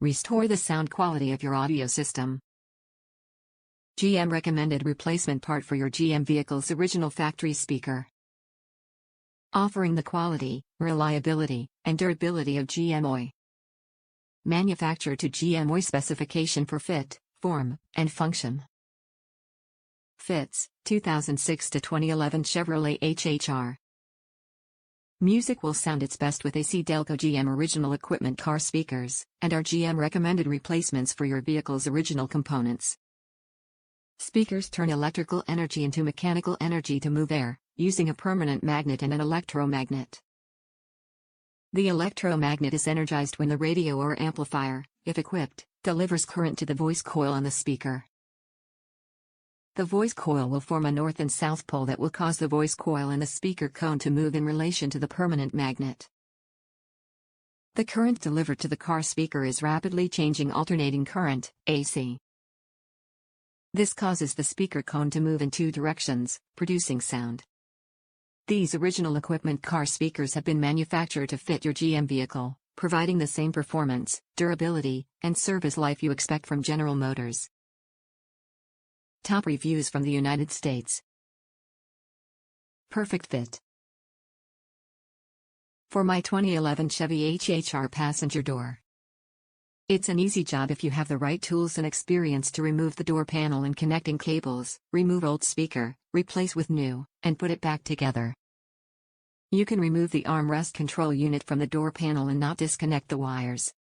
Restore the sound quality of your audio system. GM recommended replacement part for your GM vehicle's original factory speaker. Offering the quality, reliability, and durability of GM OI. Manufactured to GM OI specification for fit, form, and function. Fits, 2006 to 2011 Chevrolet HHR. Music will sound its best with AC Delco GM original equipment car speakers, and are GM recommended replacements for your vehicle's original components. Speakers turn electrical energy into mechanical energy to move air, using a permanent magnet and an electromagnet. The electromagnet is energized when the radio or amplifier, if equipped, delivers current to the voice coil on the speaker. The voice coil will form a north and south pole that will cause the voice coil and the speaker cone to move in relation to the permanent magnet. The current delivered to the car speaker is rapidly changing alternating current, AC. This causes the speaker cone to move in two directions, producing sound. These original equipment car speakers have been manufactured to fit your GM vehicle, providing the same performance, durability, and service life you expect from General Motors. Top reviews from the United States. Perfect fit. For my 2011 Chevy HHR passenger door. It's an easy job if you have the right tools and experience to remove the door panel and connecting cables, remove old speaker, replace with new, and put it back together. You can remove the armrest control unit from the door panel and not disconnect the wires.